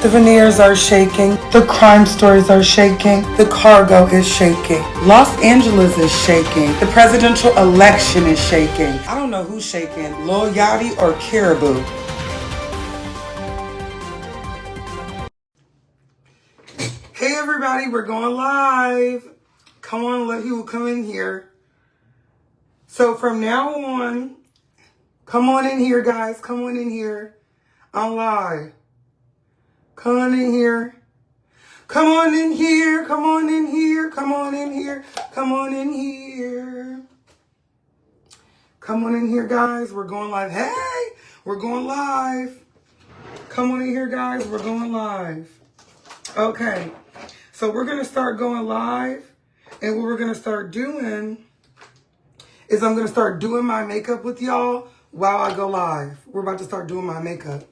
The veneers are shaking. The crime stories are shaking. The cargo is shaking. Los Angeles is shaking. The presidential election is shaking. I don't know who's shaking, Lil Yachty or Caribou. Hey everybody, we're going live. Come on, let people come in here. So from now on, come on in here, guys. Come on in here. I'm live. Come on in here. Come on in here. Come on in here. Come on in here. Come on in here. Come on in here, guys. We're going live. Hey, we're going live. Come on in here, guys. We're going live. Okay. So we're going to start going live. And what we're going to start doing is I'm going to start doing my makeup with y'all while I go live. We're about to start doing my makeup.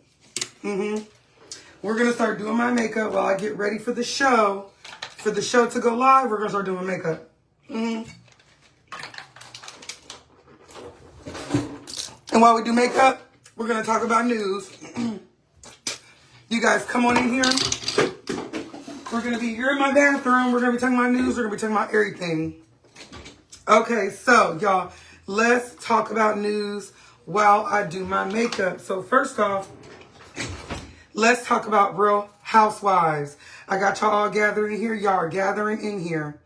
We're going to start doing my makeup while I get ready for the show. For the show to go live, we're going to start doing makeup. And while we do makeup, we're going to talk about news. You guys, come on in here. We're going to be here in my bathroom. We're going to be talking about news. We're going to be talking about everything. Okay, so, y'all, let's talk about news while I do my makeup. So, first off, let's talk about Real Housewives. I got y'all all gathering here. Y'all are gathering in here.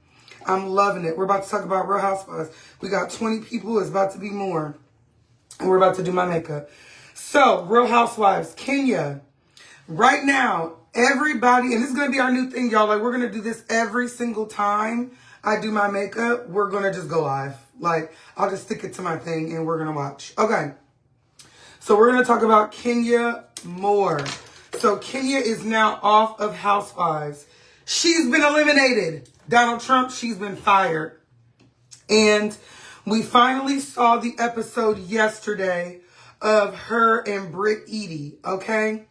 I'm loving it. We're about to talk about Real Housewives. We got 20 people. It's about to be more. And we're about to do my makeup. So, Real Housewives, Kenya. Right now, everybody, and this is going to be our new thing, y'all. Like, we're going to do this every single time I do my makeup. We're going to just go live. Like, I'll just stick it to my thing and we're going to watch. Okay. So, we're going to talk about Kenya more. So Kenya is now off of Housewives. She's been eliminated. Donald Trump, she's been fired. And we finally saw the episode yesterday of her and Britt Eady, okay?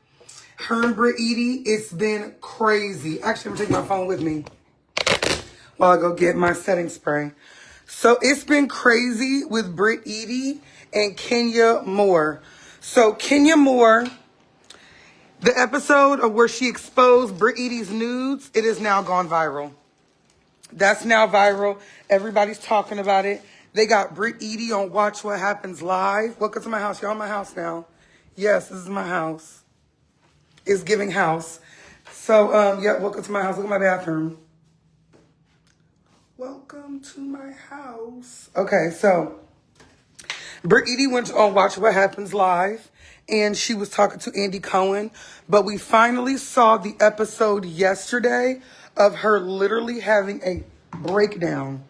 Her and Britt Eady, it's been crazy. Actually, I'm taking my phone with me while I go get my setting spray. So it's been crazy with Britt Eady and Kenya Moore. So Kenya Moore, the episode of where she exposed Britt Eady's nudes, it has now gone viral. That's now viral. Everybody's talking about it. They got Britt Eady on Watch What Happens Live. Welcome to my house. Y'all in my house now. Yes, this is my house. It's giving house. So, yeah, welcome to my house. Look at my bathroom. Welcome to my house. Okay, so Britt Eady went on Watch What Happens Live. And she was talking to Andy Cohen. But we finally saw the episode yesterday of her literally having a breakdown.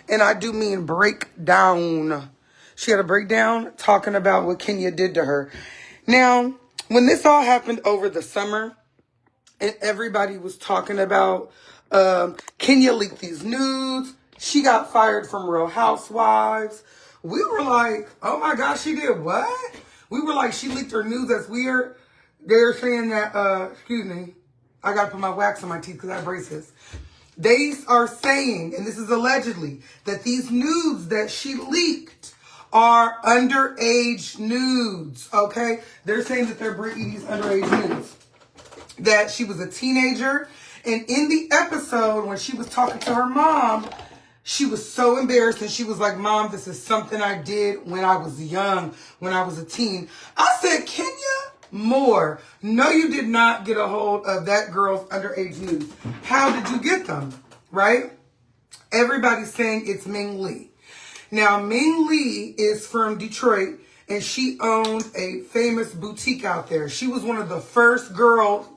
And I do mean breakdown. She had a breakdown talking about what Kenya did to her. Now, when this all happened over the summer, and everybody was talking about Kenya leaked these nudes. She got fired from Real Housewives. We were like, oh my gosh, she did what? We were like, she leaked her news. That's weird. They're saying that, excuse me, I got to put my wax on my teeth because I have braces. They are saying, and this is allegedly, that these nudes that she leaked are underage nudes, okay? They're saying that they're Britt Eady's underage nudes. That she was a teenager. And in the episode, when she was talking to her mom, she was so embarrassed and she was like, Mom, this is something I did when I was young, when I was a teen. I said, Kenya Moore, no, you did not get a hold of that girl's underage nudes. How did you get them, right? Everybody's saying it's Ming Lee. Now, Ming Lee is from Detroit and she owned a famous boutique out there. She was one of the first girls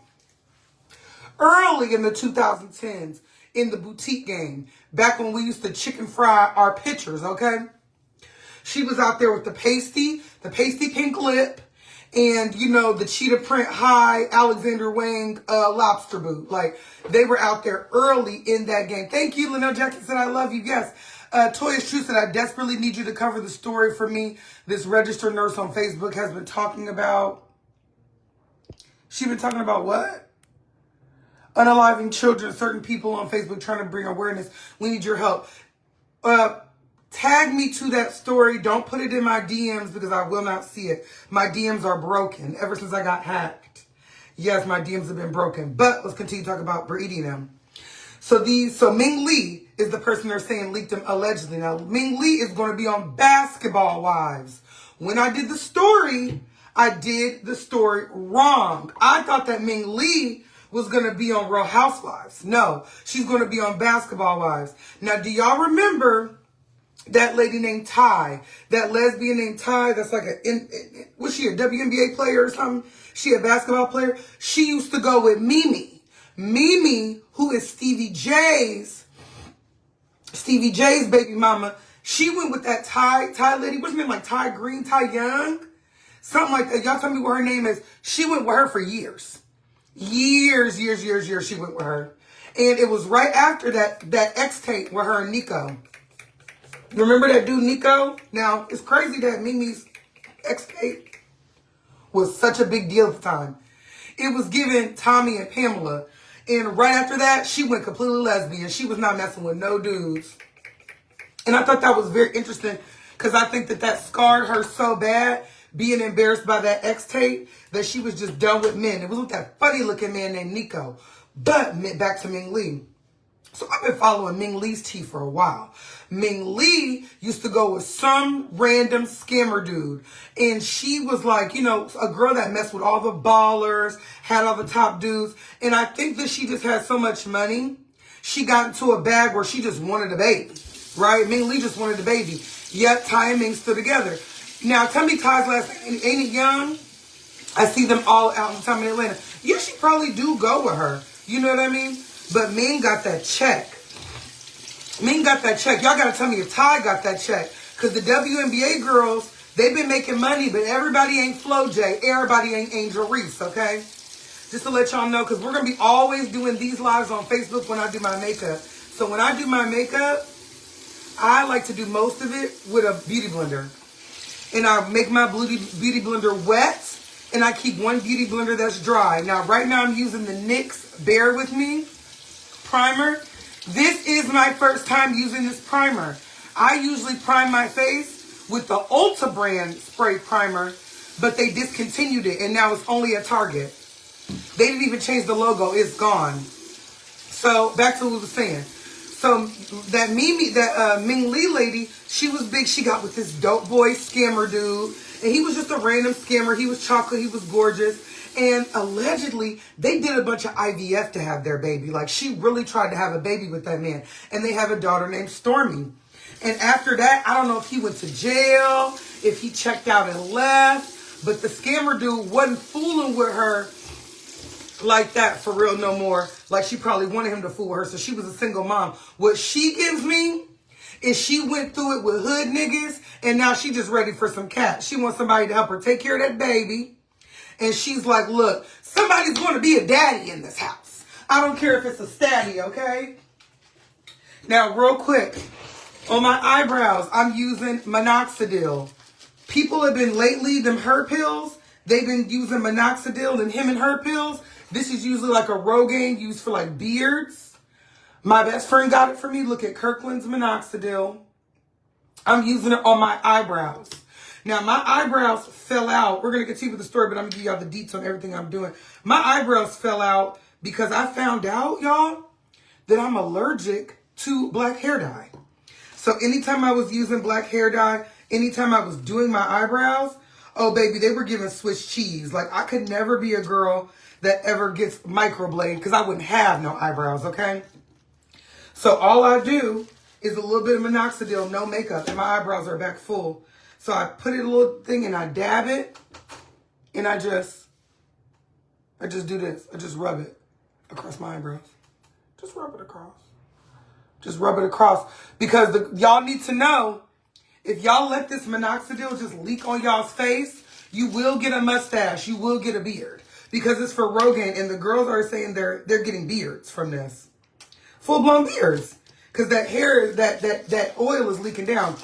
early in the 2010s. In the boutique game, back when we used to chicken fry our pictures, okay? She was out there with the pasty pink lip, and, you know, the cheetah print high Alexander Wang lobster boot. Like, they were out there early in that game. Thank you, Linnell Jackson said, I love you. Yes. Toya's True said, I desperately need you to cover the story for me. This registered nurse on Facebook has been talking about... She been talking about what? Unaliving children, certain people on Facebook trying to bring awareness. We need your help. Tag me to that story. Don't put it in my DMs because I will not see it. My DMs are broken ever since I got hacked. Yes, my DMs have been broken. But let's continue to talk about Brady them. So Ming Lee is the person they're saying leaked them allegedly. Now, Ming Lee is going to be on Basketball Wives. When I did the story, I did the story wrong. I thought that Ming Lee was going to be on Real Housewives. No, she's going to be on Basketball Wives. Now, do y'all remember that lady named Ty, that lesbian named Ty, that's like was she a WNBA player or something? She a basketball player? She used to go with Mimi. Mimi, who is Stevie J's baby mama, she went with that Ty lady. What's her name? Like Ty Green, Ty Young? Something like that. Y'all tell me what her name is. She went with her for years. Years, she went with her. And it was right after that X tape with her and Nico. Remember that dude, Nico? Now, it's crazy that Mimi's X tape was such a big deal at the time. It was given Tommy and Pamela. And right after that, she went completely lesbian. She was not messing with no dudes. And I thought that was very interesting because I think that scarred her so bad, being embarrassed by that X tape, that she was just done with men. It was with that funny looking man named Nico. But back to Ming Lee. So I've been following Ming Lee's tea for a while. Ming Lee used to go with some random scammer dude. And she was like, you know, a girl that messed with all the ballers, had all the top dudes. And I think that she just had so much money, she got into a bag where she just wanted a baby, right? Ming Lee just wanted a baby. Yet Ty and Ming stood together. Now, tell me Ty's last name, ain't it Young? I see them all out in the time in Atlanta. Yeah, she probably do go with her. You know what I mean? But Ming got that check. Ming got that check. Y'all got to tell me if Ty got that check. Because the WNBA girls, they've been making money, but everybody ain't Flo J. Everybody ain't Angel Reese, okay? Just to let y'all know, because we're going to be always doing these lives on Facebook when I do my makeup. So when I do my makeup, I like to do most of it with a beauty blender. And I make my beauty blender wet. And I keep one beauty blender that's dry. Now, right now I'm using the NYX Bear With Me primer. This is my first time using this primer. I usually prime my face with the Ulta brand spray primer, but they discontinued it, and now it's only at Target. They didn't even change the logo. It's gone. So, back to what we were saying. So, that Ming Lee lady, she was big. She got with this dope boy scammer dude, and he was just a random scammer. He was chocolate. He was gorgeous. And allegedly, they did a bunch of IVF to have their baby. Like, she really tried to have a baby with that man. And they have a daughter named Stormy. And after that, I don't know if he went to jail, if he checked out and left. But the scammer dude wasn't fooling with her like that for real no more. Like, she probably wanted him to fool her. So she was a single mom. What she gives me is she went through it with hood niggas. And now she just ready for some cash. She wants somebody to help her take care of that baby. And she's like, look, somebody's going to be a daddy in this house. I don't care if it's a statty, okay? Now, real quick, on my eyebrows, I'm using minoxidil. People have been lately, them her pills, they've been using minoxidil and him and her pills. This is usually like a Rogaine used for like beards. My best friend got it for me. Look at Kirkland's minoxidil. I'm using it on my eyebrows. Now, my eyebrows fell out. We're going to continue with the story, but I'm going to give y'all the deets on everything I'm doing. My eyebrows fell out because I found out, y'all, that I'm allergic to black hair dye. So anytime I was using black hair dye, anytime I was doing my eyebrows, oh, baby, they were giving Swiss cheese. Like, I could never be a girl that ever gets microbladed because I wouldn't have no eyebrows, okay? So all I do is a little bit of minoxidil, no makeup, and my eyebrows are back full. So I put it in a little thing and I dab it and I just do this. I just rub it across my eyebrows. Just rub it across. Just rub it across. Because y'all need to know, if y'all let this minoxidil just leak on y'all's face, you will get a mustache. You will get a beard. Because it's for Rogaine, and the girls are saying they're getting beards from this. Full-blown beards. Because that hair, that oil is leaking down.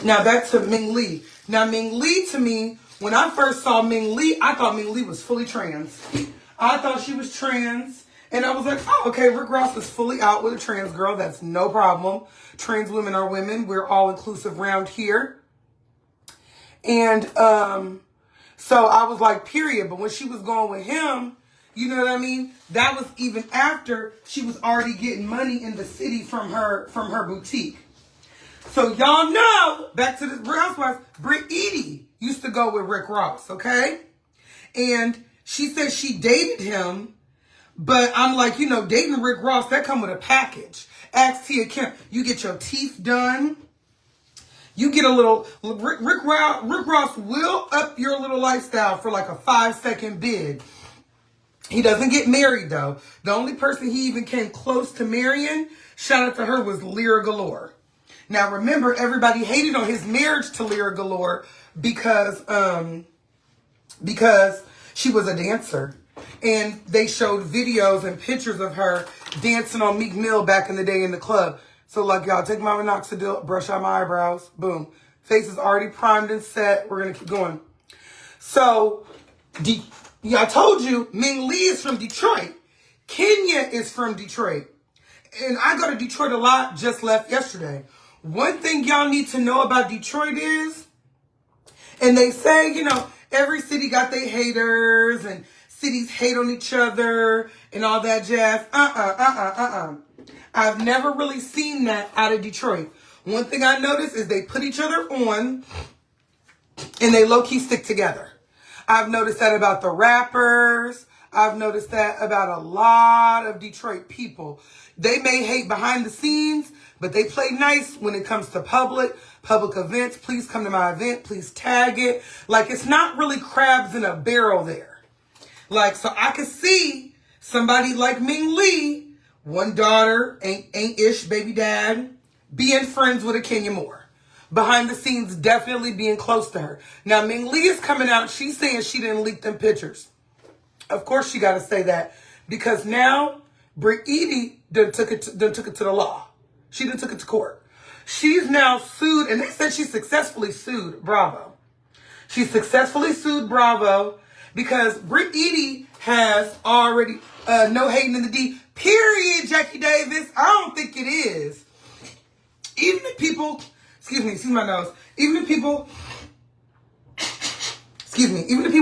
Now, back to Ming Lee. Now, Ming Lee, to me, when I first saw Ming Lee, I thought Ming Lee was fully trans. I thought she was trans. And I was like, oh, okay, Rick Ross is fully out with a trans girl. That's no problem. Trans women are women. We're all inclusive around here. And So I was like, period. But when she was going with him, you know what I mean? That was even after she was already getting money in the city from her boutique. So y'all know, back to the Real Housewives, Britt Edie used to go with Rick Ross, okay? And she said she dated him, but I'm like, you know, dating Rick Ross, that come with a package. Ask Tia Kim, you get your teeth done. You get a little, Rick Ross will up your little lifestyle for like a 5-second bid. He doesn't get married though. The only person he even came close to marrying, shout out to her, was Lyra Galore. Now remember, everybody hated on his marriage to Lyra Galore because she was a dancer. And they showed videos and pictures of her dancing on Meek Mill back in the day in the club. So like, y'all, take my minoxidil, brush out my eyebrows, boom. Face is already primed and set. We're going to keep going. So, I told you, Ming Lee is from Detroit. Kenya is from Detroit. And I go to Detroit a lot, just left yesterday. One thing y'all need to know about Detroit is, and they say, you know, every city got their haters and cities hate on each other and all that jazz. I've never really seen that out of Detroit. One thing I noticed is they put each other on and they low-key stick together. I've noticed that about the rappers. I've noticed that about a lot of Detroit people. They may hate behind the scenes, but they play nice when it comes to public events. Please come to my event. Please tag it. Like, it's not really crabs in a barrel there. Like, so I could see somebody like Ming Lee, one daughter, ain't-ish baby dad, being friends with a Kenya Moore. Behind the scenes, definitely being close to her. Now, Ming Lee is coming out. She's saying she didn't leak them pictures. Of course she got to say that. Because now, Britt Edie done took it to the law. She done took it to court. She's now sued, and they said she successfully sued Bravo. She successfully sued Bravo because Britt Edie has already, no hating in the D, period, Jackie Davis. I don't think it is. Even if people, excuse my nose, even if people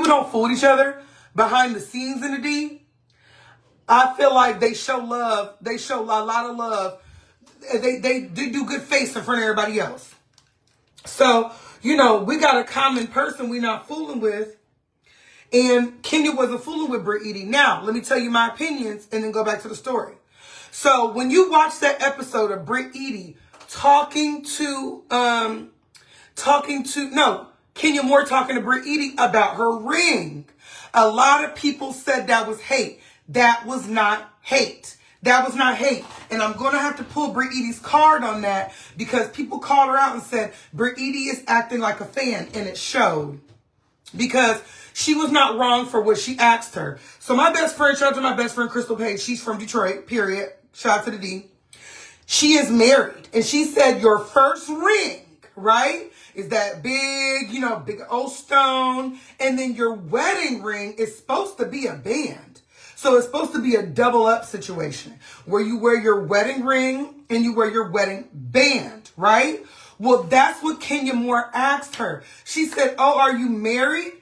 don't fool each other behind the scenes in the D, I feel like they show love. They show a lot of love. They do good face in front of everybody else. So, you know, we got a common person we're not fooling with. And Kenya wasn't fooling with Britt Edie. Now, let me tell you my opinions and then go back to the story. So, when you watch that episode of Britt Edie Kenya Moore talking to Britt Edie about her ring. A lot of people said that was hate. That was not hate. That was not hate. And I'm going to have to pull Britt Edie's card on that because people called her out and said Britt Edie is acting like a fan, and it showed. Because she was not wrong for what she asked her. So my best friend, shout out to my best friend Crystal Page. She's from Detroit, period. Shout out to the D. She is married. And she said your first ring, right, is that big, you know, big old stone. And then your wedding ring is supposed to be a band. So it's supposed to be a double up situation where you wear your wedding ring and you wear your wedding band, right? Well, that's what Kenya Moore asked her. She said, oh, are you married?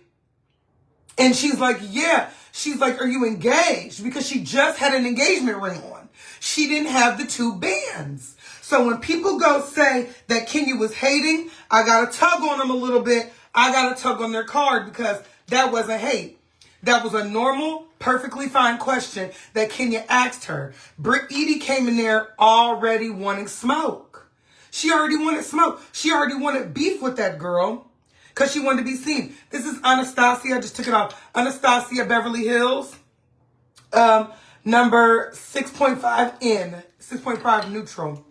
And she's like, yeah. She's like, are you engaged? Because she just had an engagement ring on. She didn't have the two bands. So when people go say that Kenya was hating, I got to tug on them a little bit. I got to tug on their card because that wasn't hate. That was a normal, perfectly fine question that Kenya asked her. Britt Edie came in there already wanting smoke. She already wanted smoke. She already wanted beef with that girl because she wanted to be seen. This is Anastasia. I just took it off. Anastasia Beverly Hills. Number 6.5N. 6.5 neutral.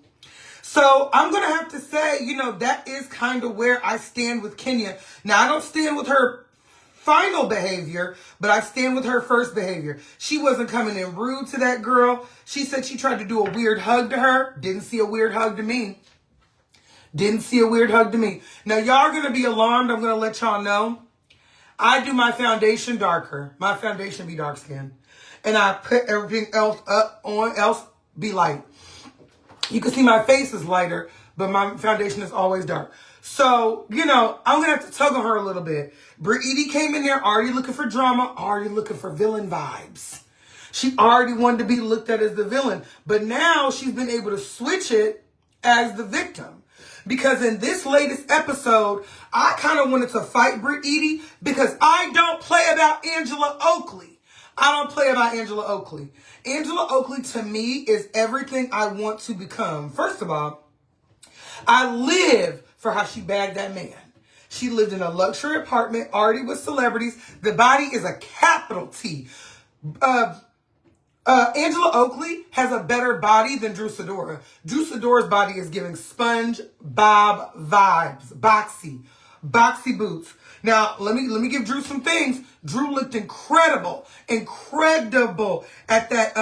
So I'm going to have to say, you know, that is kind of where I stand with Kenya. Now, I don't stand with her final behavior, but I stand with her first behavior. She wasn't coming in rude to that girl. She said she tried to do a weird hug to her. Didn't see a weird hug to me. Didn't see a weird hug to me. Now, y'all are going to be alarmed. I'm going to let y'all know. I do my foundation darker. My foundation be dark skin. And I put everything else up on, else be light. You can see my face is lighter, but my foundation is always dark. So, you know, I'm going to have to tug on her a little bit. Brittany came in there already looking for drama, already looking for villain vibes. She already wanted to be looked at as the villain. But now she's been able to switch it as the victim. Because in this latest episode, I kind of wanted to fight Brittany because I don't play about Angela Oakley. I don't play about Angela Oakley. Angela Oakley, to me, is everything I want to become. First of all, I live for how she bagged that man. She lived in a luxury apartment, already with celebrities. The body is a capital T. Angela Oakley has a better body than Drew Sidora. Drew Sidora's body is giving SpongeBob vibes. Boxy boots. Now, let me give Drew some things. Drew looked incredible at that,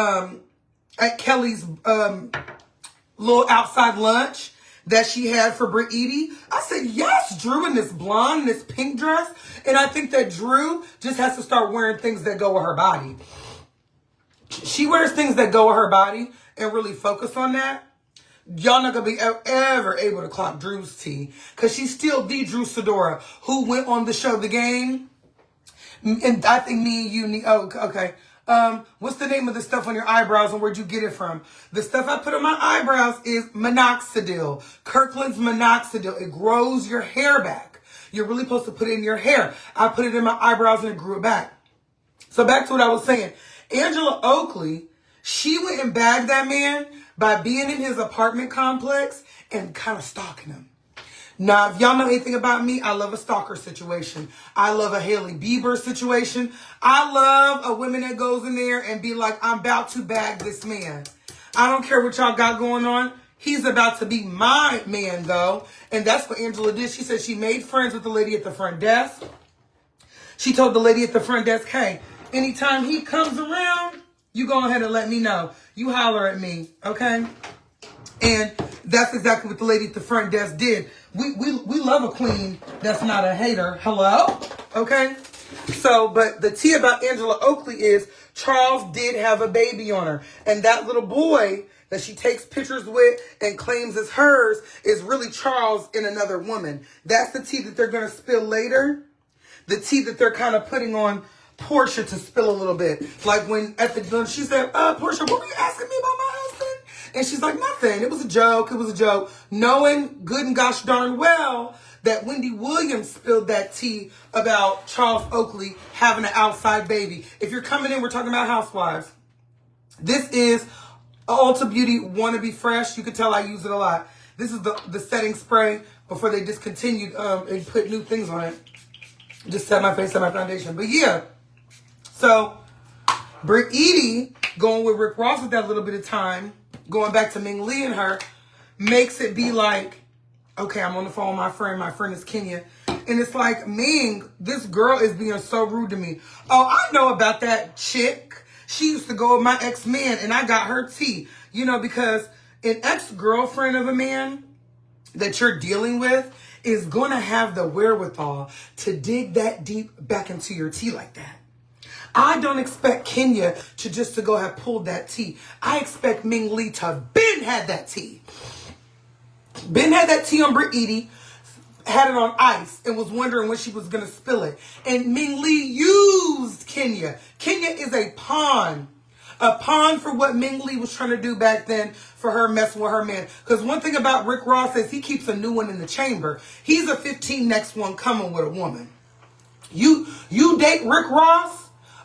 at Kelly's, little outside lunch that she had for Brittany. I said, yes, Drew, in this blonde, this pink dress. And I think that Drew just has to start wearing things that go with her body. She wears things that go with her body and really focus on that. Y'all not going to be ever able to clock Drew's tea. Because she's still the Drew Sidora who went on the show The Game. And I think me and you need... Oh, okay. What's the name of the stuff on your eyebrows and where'd you get it from? The stuff I put on my eyebrows is minoxidil. Kirkland's minoxidil. It grows your hair back. You're really supposed to put it in your hair. I put it in my eyebrows and it grew it back. So back to what I was saying. Angela Oakley, she went and bagged that man by being in his apartment complex and kind of stalking him. Now, if y'all know anything about me, I love a stalker situation. I love a Hailey Bieber situation. I love a woman that goes in there and be like, I'm about to bag this man. I don't care what y'all got going on. He's about to be my man, though. And that's what Angela did. She said she made friends with the lady at the front desk. She told the lady at the front desk, hey, anytime he comes around, you go ahead and let me know. You holler at me, okay? And that's exactly what the lady at the front desk did. We love a queen that's not a hater. Hello? Okay? So, but the tea about Angela Oakley is Charles did have a baby on her. And that little boy that she takes pictures with and claims is hers is really Charles and another woman. That's the tea that they're going to spill later. The tea that they're kind of putting on Portia to spill a little bit. Like when at the dinner she said, Portia, what were you asking me about my husband? And she's like, nothing. It was a joke. It was a joke. Knowing good and gosh darn well that Wendy Williams spilled that tea about Charles Oakley having an outside baby. If you're coming in, we're talking about Housewives. This is Ulta Beauty Wanna Be Fresh. You can tell I use it a lot. This is the setting spray before they discontinued and put new things on it. Just set my face, set my foundation. But yeah. So, Brittany, going with Rick Ross with that little bit of time, going back to Ming Lee and her, makes it be like, okay, I'm on the phone with my friend is Kenya, and it's like, Ming, this girl is being so rude to me. Oh, I know about that chick. She used to go with my ex-man, and I got her tea. You know, because an ex-girlfriend of a man that you're dealing with is going to have the wherewithal to dig that deep back into your tea like that. I don't expect Kenya to go have pulled that tea. I expect Ming Lee to have been had that tea. Ben had that tea on Brittany, had it on ice, and was wondering when she was going to spill it. And Ming Lee used Kenya. Kenya is a pawn. A pawn for what Ming Lee was trying to do back then for her messing with her man. Because one thing about Rick Ross is he keeps a new one in the chamber. He's a 15 next one coming with a woman. You date Rick Ross?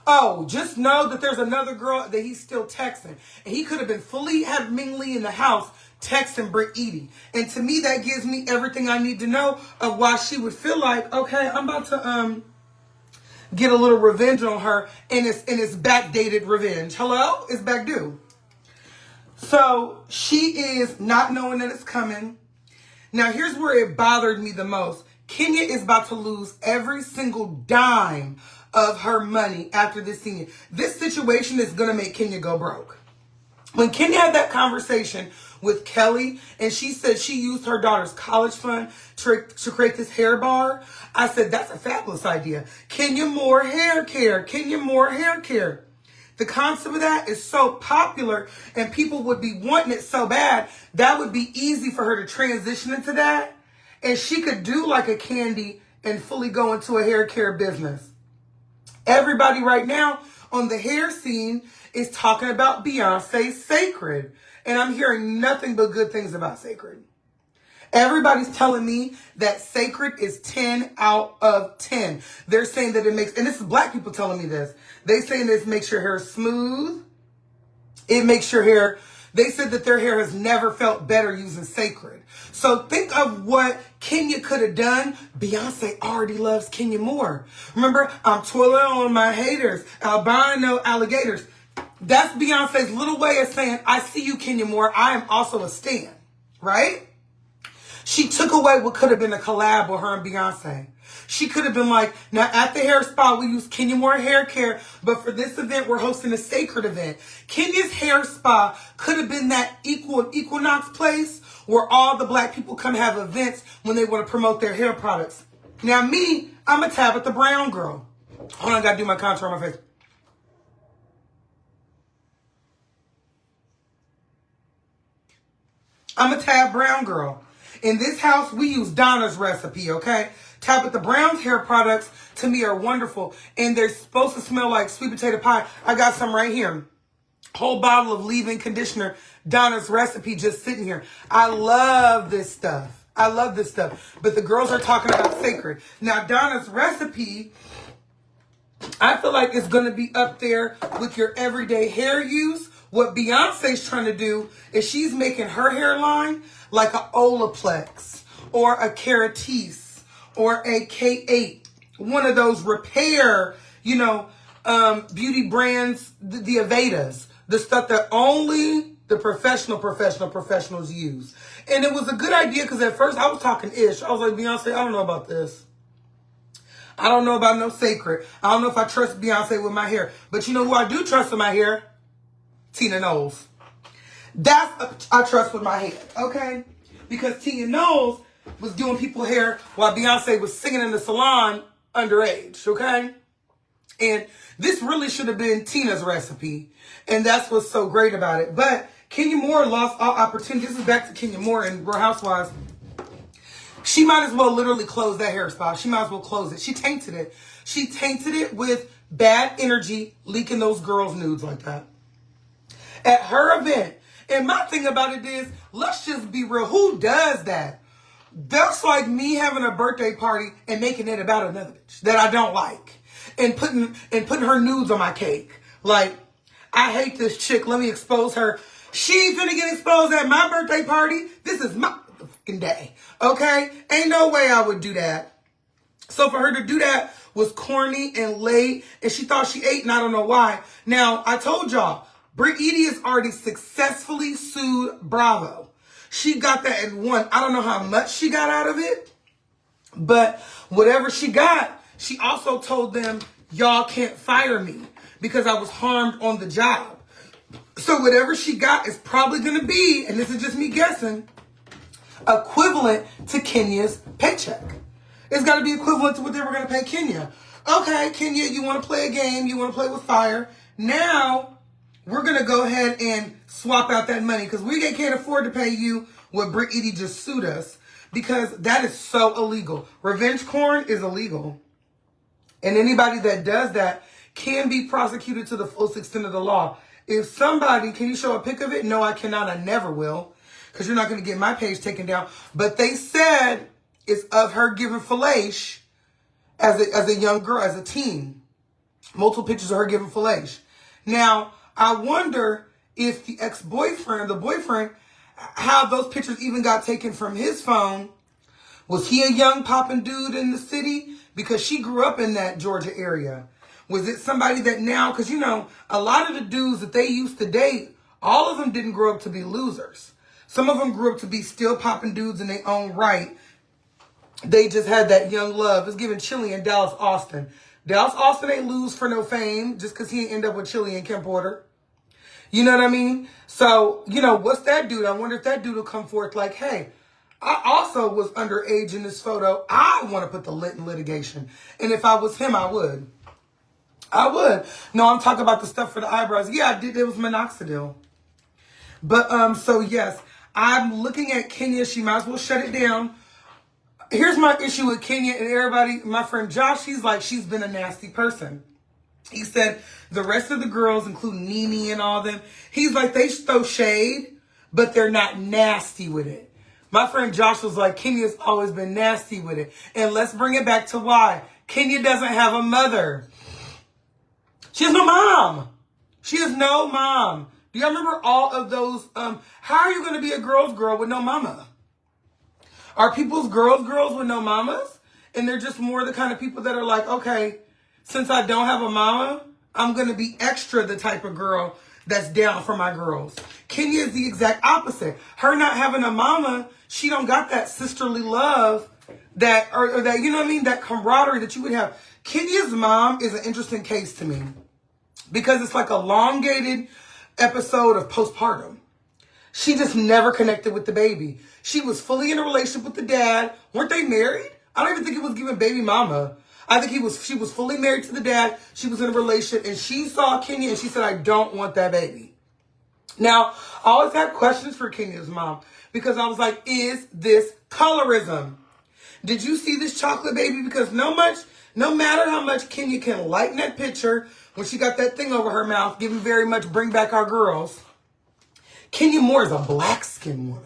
Oh, just know that there's another girl that he's still texting. And he could have been fully had Ming Lee in the house texting Brittany. And to me, that gives me everything I need to know of why she would feel like, okay, I'm about to get a little revenge on her, and it's backdated revenge. Hello? It's back due. So she is not knowing that it's coming. Now, here's where it bothered me the most. Kenya is about to lose every single dime of her money after this scene. This situation is going to make Kenya go broke. When Kenya had that conversation with Kelly and she said she used her daughter's college fund to create this hair bar, I said, that's a fabulous idea. Kenya more hair care. Kenya more hair care. The concept of that is so popular and people would be wanting it so bad, that would be easy for her to transition into that And she could do like a Candy and fully go into a hair care business. Everybody right now on the hair scene is talking about Beyonce's Sacred. And I'm hearing nothing but good things about Sacred. Everybody's telling me that Sacred is 10 out of 10. They're saying that it makes, and this is black people telling me this. They saying this makes your hair smooth. It makes your hair, they said that their hair has never felt better using Sacred. So think of what Kenya could have done. Beyonce already loves Kenya more. Remember, I'm twirling on my haters, albino alligators. That's Beyonce's little way of saying, I see you, Kenya Moore. I am also a stan, right? She took away what could have been a collab with her and Beyonce. She could have been like, now at the hair spa, we use Kenya Moore hair care, but for this event, we're hosting a Sacred event. Kenya's hair spa could have been that Equinox place where all the black people come have events when they want to promote their hair products. Now me, I'm a Tabitha Brown girl. Hold on, I gotta do my contour on my face. I'm a Tab Brown girl. In this house, we use Donna's recipe, okay? Tabitha Brown's hair products, to me, are wonderful. And they're supposed to smell like sweet potato pie. I got some right here. Whole bottle of leave-in conditioner. Donna's recipe just sitting here. I love this stuff. I love this stuff. But the girls are talking about Sacred. Now, Donna's recipe, I feel like it's going to be up there with your everyday hair use. What Beyonce's trying to do is she's making her hairline like a Olaplex or a Keratis or a K8. One of those repair, beauty brands, the Avedas. The stuff that only the professionals use. And it was a good idea because at first I was talking ish. I was like, Beyonce, I don't know about this. I don't know about no Sacred. I don't know if I trust Beyonce with my hair. But you know who I do trust with my hair? Tina Knowles. That's I trust with my hair, okay? Because Tina Knowles was doing people's hair while Beyonce was singing in the salon underage, okay? And this really should have been Tina's recipe. And that's what's so great about it. But Kenya Moore lost all opportunity. This is back to Kenya Moore and Real Housewives. She might as well literally close that hair spa. She might as well close it. She tainted it. She tainted it with bad energy, leaking those girls' nudes like that. At her event. And my thing about it is, let's just be real. Who does that? That's like me having a birthday party and making it about another bitch that I don't like. And putting her nudes on my cake. Like, I hate this chick. Let me expose her. She finna get exposed at my birthday party. This is my fucking day. Okay? Ain't no way I would do that. So for her to do that was corny and late. And she thought she ate, and I don't know why. Now, I told y'all, Britt Edie has already successfully sued Bravo. She got that and won. I don't know how much she got out of it. But whatever she got, she also told them, y'all can't fire me because I was harmed on the job. So whatever she got is probably going to be, and this is just me guessing, equivalent to Kenya's paycheck. It's got to be equivalent to what they were going to pay Kenya. Okay, Kenya, you want to play a game. You want to play with fire. Now, we're going to go ahead and swap out that money because we can't afford to pay you what Britt Edie just sued us because that is so illegal. Revenge porn is illegal. And anybody that does that can be prosecuted to the fullest extent of the law. If somebody, can you show a pic of it? No, I cannot. I never will. Because you're not going to get my page taken down. But they said it's of her giving fellation as a young girl, as a teen. Multiple pictures of her giving fellation. Now, I wonder if the ex-boyfriend, the boyfriend, how those pictures even got taken from his phone. Was he a young poppin' dude in the city? Because she grew up in that Georgia area. Was it somebody that now, because a lot of the dudes that they used to date, all of them didn't grow up to be losers. Some of them grew up to be still popping dudes in their own right. They just had that young love. It's giving Chili and Dallas Austin. Dallas Austin ain't lose for no fame just because he ain't end up with Chili and Kim Porter. You know what I mean? So, what's that dude? I wonder if that dude will come forth like, hey, I also was underage in this photo. I want to put the lit in litigation. And if I was him, I would. I would. No, I'm talking about the stuff for the eyebrows. Yeah, I did. It was minoxidil. But, so yes, I'm looking at Kenya. She might as well shut it down. Here's my issue with Kenya and everybody. My friend Josh, he's like, she's been a nasty person. He said the rest of the girls, including Nene and all them, he's like, they throw shade, but they're not nasty with it. My friend Josh was like, Kenya's always been nasty with it. And let's bring it back to why. Kenya doesn't have a mother. She has no mom. She has no mom. Do y'all remember all of those? How are you going to be a girl's girl with no mama? Are people's girls with no mamas? And they're just more the kind of people that are like, okay, since I don't have a mama, I'm going to be extra the type of girl that's down for my girls. Kenya is the exact opposite. Her not having a mama, she don't got that sisterly love that, or that, you know what I mean? That camaraderie that you would have. Kenya's mom is an interesting case to me because it's like a elongated episode of postpartum. She just never connected with the baby. She was fully in a relationship with the dad. Weren't they married? I don't even think it was given baby mama. I think she was fully married to the dad. She was in a relationship and she saw Kenya and she said, I don't want that baby. Now, I always had questions for Kenya's mom because I was like, is this colorism? Did you see this chocolate baby? Because no matter how much Kenya can lighten that picture when she got that thing over her mouth, giving very much bring back our girls, Kenya Moore is a black-skinned woman.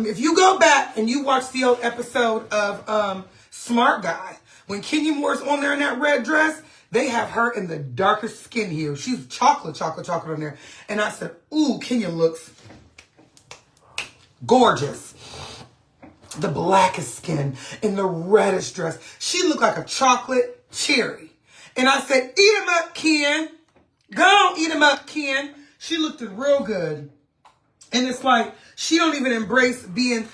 If you go back and you watch the old episode of Smart Guy, when Kenya Moore's on there in that red dress, they have her in the darkest skin hue. She's chocolate on there. And I said, ooh, Kenya looks gorgeous. The blackest skin in the reddest dress. She looked like a chocolate cherry. And I said, eat him up, Ken. Go on, eat him up, Ken. She looked real good. And it's like, she embraces being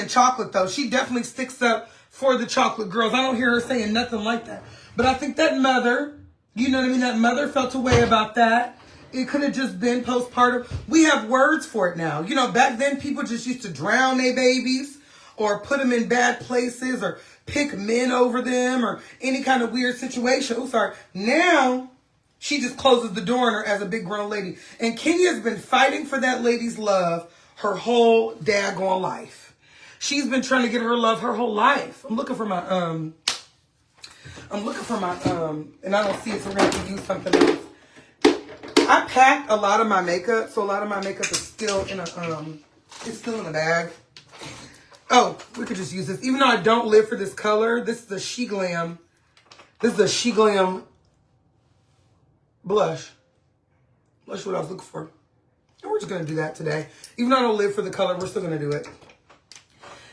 chocolate though. She definitely sticks up for the chocolate girls. I don't hear her saying nothing like that. But I think that mother, you know what I mean? That mother felt a way about that. It could have just been postpartum. We have words for it now. You know, back then people just used to drown their babies or put them in bad places or pick men over them or any kind of weird situation. Oh, sorry. Now, she just closes the door on her as a big grown lady. And Kenya's been fighting for that lady's love her whole daggone life. She's been trying to get her love her whole life. I'm looking for my, and I don't see it, so we're going to have to use something else. I packed a lot of my makeup, so a lot of my makeup is still in it's still in a bag. Oh, we could just use this. Even though I don't live for this color, this is a She Glam. This is a She Glam blush. Blush what I was looking for. And we're just going to do that today. Even though I don't live for the color, we're still going to do it.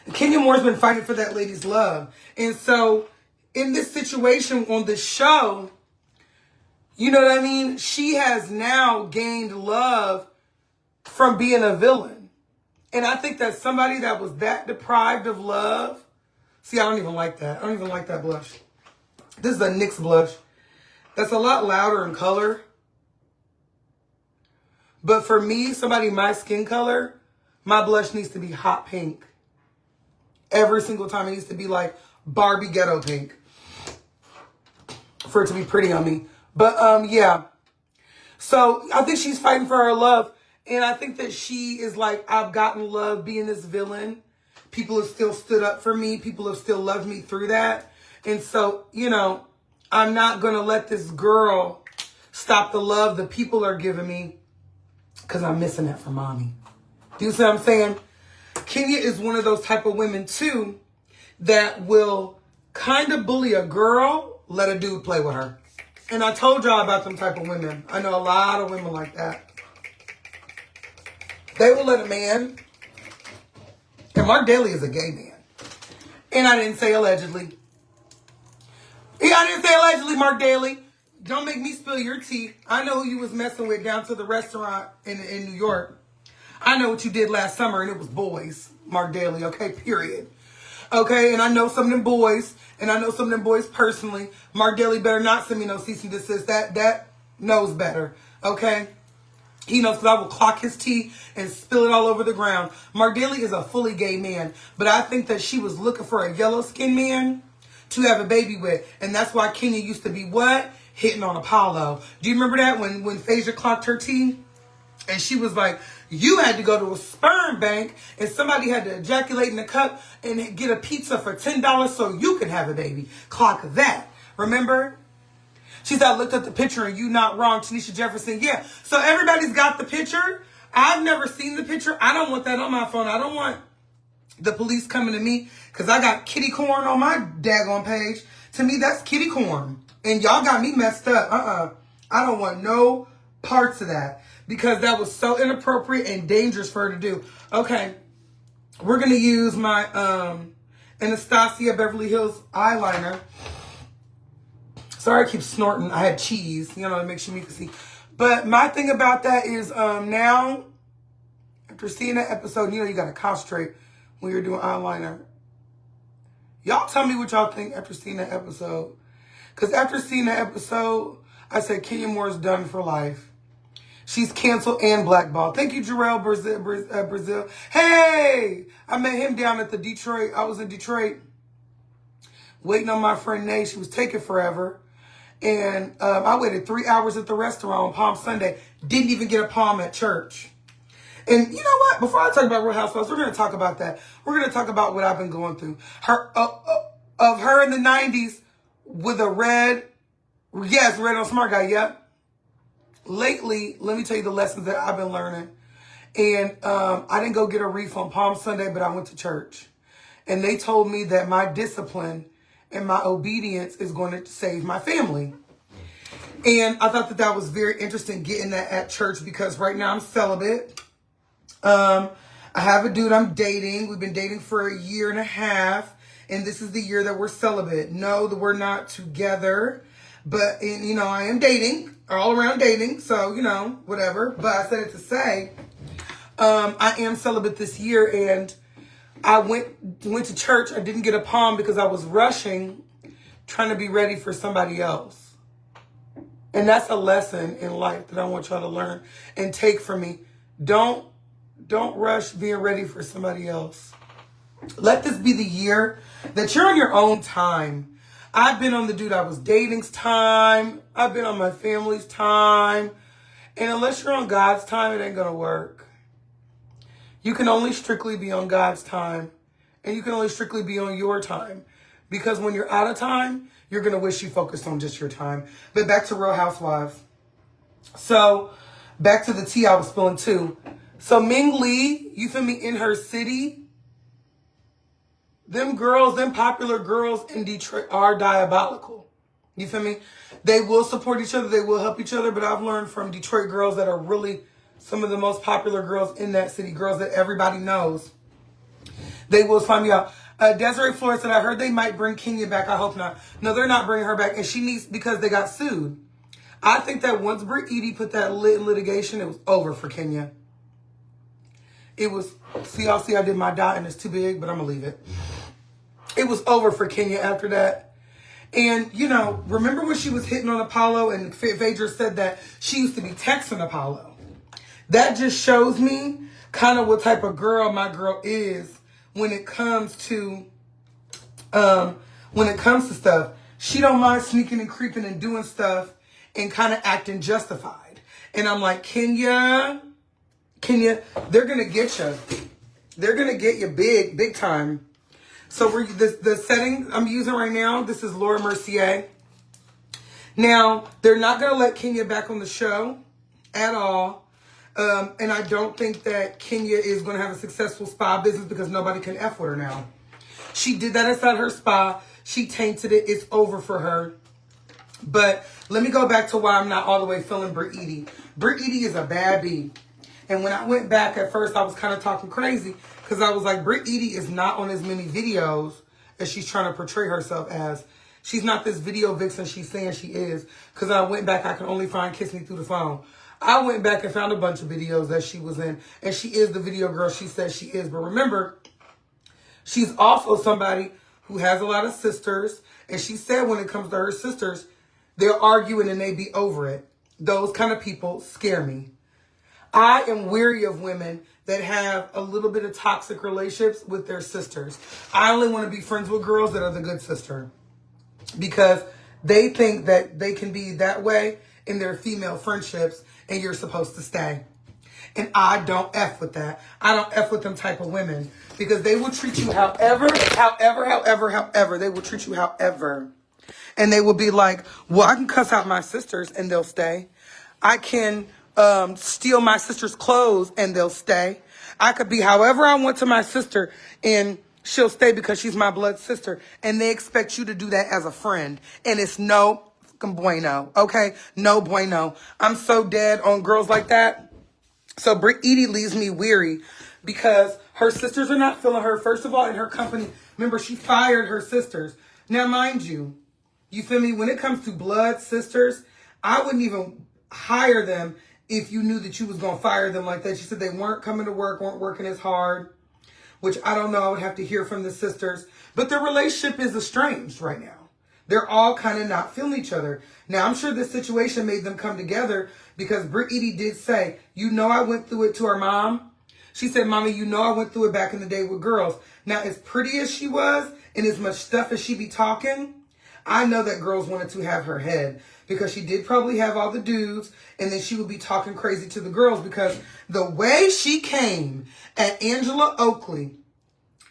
And Kenya Moore's been fighting for that lady's love. And so, in this situation on this show, you know what I mean? She has now gained love from being a villain. And I think that somebody that was that deprived of love, see, I don't even like that. I don't even like that blush. This is a NYX blush. That's a lot louder in color. But for me, somebody my skin color, my blush needs to be hot pink. Every single time it needs to be like Barbie ghetto pink for it to be pretty on me. But yeah. So I think she's fighting for her love. And I think that she is like, I've gotten love being this villain. People have still stood up for me. People have still loved me through that. And so, you know, I'm not going to let this girl stop the love the people are giving me because I'm missing that from mommy. Do you see what I'm saying? Kenya is one of those type of women, too, that will kind of bully a girl, let a dude play with her. And I told y'all about them type of women. I know a lot of women like that. They will let a man, and Mark Daly is a gay man. And I didn't say allegedly. Yeah, I didn't say allegedly, Mark Daly. Don't make me spill your tea. I know who you was messing with down to the restaurant in New York. I know what you did last summer, and it was boys, Mark Daly, okay, period. Okay, and I know some of them boys, and I know some of them boys personally. Mark Daly better not send me no cease and desist. That knows better, okay? He knows because I will clock his tea and spill it all over the ground. Mark Daly is a fully gay man, but I think that she was looking for a yellow-skinned man to have a baby with, and that's why Kenya used to be what? Hitting on Apollo. Do you remember that when Phaedra clocked her tea? And she was like, You had to go to a sperm bank and somebody had to ejaculate in the cup and get a pizza for $10 so you could have a baby. Clock that. Remember? She said, I looked at the picture and you not wrong, Tanisha Jefferson. Yeah. So everybody's got the picture. I've never seen the picture. I don't want that on my phone. I don't want the police coming to me because I got kitty corn on my daggone page. To me, that's kitty corn. And y'all got me messed up. I don't want no parts of that because that was so inappropriate and dangerous for her to do. Okay. We're going to use my Anastasia Beverly Hills eyeliner. Sorry, I keep snorting. I had cheese, to make sure you can see. But my thing about that is now, after seeing that episode, you got to concentrate when you're doing eyeliner. Y'all tell me what y'all think after seeing that episode. Because after seeing that episode, I said Kenya Moore is done for life. She's canceled and blackballed. Thank you, Jarrell Brazil. Hey! I met him down at the Detroit. I was in Detroit waiting on my friend Nay. She was taking forever. And I waited 3 hours at the restaurant on Palm Sunday. Didn't even get a palm at church. And you know what? Before I talk about Real Housewives, we're going to talk about that. We're going to talk about what I've been going through. Of her in the 90s with a red on Smart Guy, yep. Lately, let me tell you the lessons that I've been learning. And I didn't go get a wreath on Palm Sunday, but I went to church. And they told me that my discipline and my obedience is going to save my family. And I thought that was very interesting getting that at church because right now I'm celibate. I have a dude I'm dating. We've been dating for 1.5 years. And this is the year that we're celibate. No, that we're not together. But, I am dating. All around dating. So, whatever. But I said it to say, I am celibate this year. And I went to church. I didn't get a palm because I was rushing, trying to be ready for somebody else. And that's a lesson in life that I want y'all to learn and take from me. Don't rush being ready for somebody else. Let this be the year that you're on your own time. I've been on the dude I was dating's time. I've been on my family's time. And unless you're on God's time, it ain't going to work. You can only strictly be on God's time. And you can only strictly be on your time. Because when you're out of time, you're going to wish you focused on just your time. But back to Real Housewives. So, back to the tea I was spilling too. So, Ming Lee, you feel me, in her city, them popular girls in Detroit are diabolical. You feel me? They will support each other. They will help each other. But I've learned from Detroit girls that are really some of the most popular girls in that city, girls that everybody knows. They will find me out. Desiree Flores said, I heard they might bring Kenya back. I hope not. No, they're not bringing her back. And she needs, because they got sued. I think that once Britt Edie put that in litigation, it was over for Kenya. It was, y'all see I did my dot and it's too big, but I'm going to leave it. It was over for Kenya after that. And, remember when she was hitting on Apollo and Phaedra said that she used to be texting Apollo? That just shows me kind of what type of girl my girl is when it comes to stuff. She don't mind sneaking and creeping and doing stuff and kind of acting justified. And I'm like, Kenya, they're going to get you. They're going to get you big time. So the setting I'm using right now, this is Laura Mercier. Now, they're not going to let Kenya back on the show at all. And I don't think that Kenya is going to have a successful spa business because nobody can F with her now. She did that inside her spa. She tainted it. It's over for her. But let me go back to why I'm not all the way feeling Britt Edie. Britt Edie is a bad bee. And when I went back at first, I was kind of talking crazy because I was like, Britt Edie is not on as many videos as she's trying to portray herself as. She's not this video vixen she's saying she is. Because I went back, I can only find Kiss Me Through the Phone. I went back and found a bunch of videos that she was in. And she is the video girl she says she is. But remember, she's also somebody who has a lot of sisters. And she said when it comes to her sisters, they're arguing and they be over it. Those kind of people scare me. I am weary of women that have a little bit of toxic relationships with their sisters. I only want to be friends with girls that are the good sister. Because they think that they can be that way in their female friendships and you're supposed to stay. And I don't F with that. I don't F with them type of women because they will treat you however. They will treat you however. And they will be like, well, I can cuss out my sisters and they'll stay. I can steal my sister's clothes and they'll stay. I could be however I want to my sister and she'll stay because she's my blood sister. And they expect you to do that as a friend. And it's no fucking bueno, okay? No bueno. I'm so dead on girls like that. So Britt Edie leaves me weary because her sisters are not feeling her. First of all, in her company, remember, she fired her sisters. Now, mind you, you feel me? When it comes to blood sisters, I wouldn't even hire them if you knew that you was going to fire them like that. She said they weren't coming to work, weren't working as hard, which I don't know. I would have to hear from the sisters. But their relationship is estranged right now. They're all kind of not feeling each other. Now, I'm sure this situation made them come together because Britt Edie did say, you know, I went through it to her mom. She said, Mommy, you know I went through it back in the day with girls. Now, as pretty as she was and as much stuff as she be talking, I know that girls wanted to have her head because she did probably have all the dudes and then she would be talking crazy to the girls because the way she came at Angela Oakley,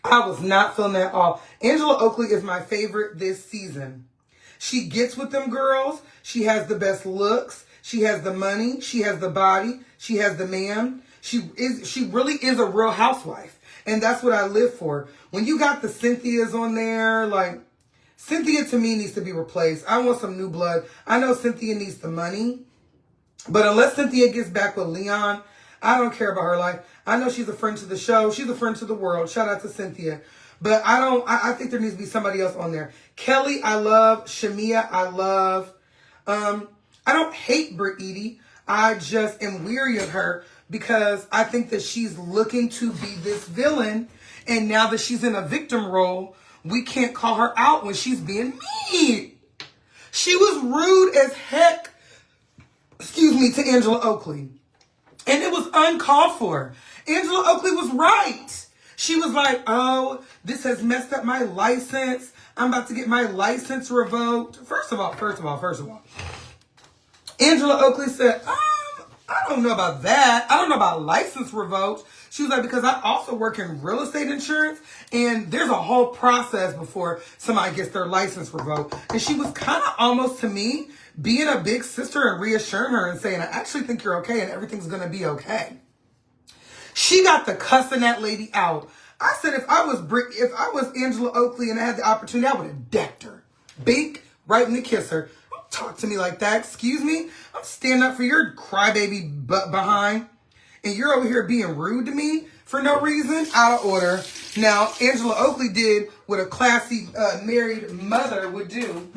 I was not feeling that at all. Angela Oakley is my favorite this season. She gets with them girls. She has the best looks. She has the money. She has the body. She has the man. She really is a real housewife. And that's what I live for. When you got the Cynthias on there, like, Cynthia to me needs to be replaced. I want some new blood. I know Cynthia needs the money. But unless Cynthia gets back with Leon, I don't care about her life. I know she's a friend to the show. She's a friend to the world. Shout out to Cynthia. But I think there needs to be somebody else on there. Kelly, I love. Shamia, I love. I don't hate Britt Edie. I just am weary of her because I think that she's looking to be this villain. And now that she's in a victim role, we can't call her out when she's being mean. She was rude as heck, to Angela Oakley. And it was uncalled for. Angela Oakley was right. She was like, oh, this has messed up my license. I'm about to get my license revoked. First of all. Angela Oakley said, I don't know about that. I don't know about license revoked. She was like, because I also work in real estate insurance, and there's a whole process before somebody gets their license revoked. And she was kind of almost, to me, being a big sister and reassuring her and saying, I actually think you're okay and everything's going to be okay. She got the cussing that lady out. I said, if I was Angela Oakley and I had the opportunity, I would have decked her. Bink, right in the kisser. Don't talk to me like that. Excuse me. I'm standing up for your crybaby butt behind. And you're over here being rude to me for no reason. Out of order. Now, Angela Oakley did what a classy married mother would do.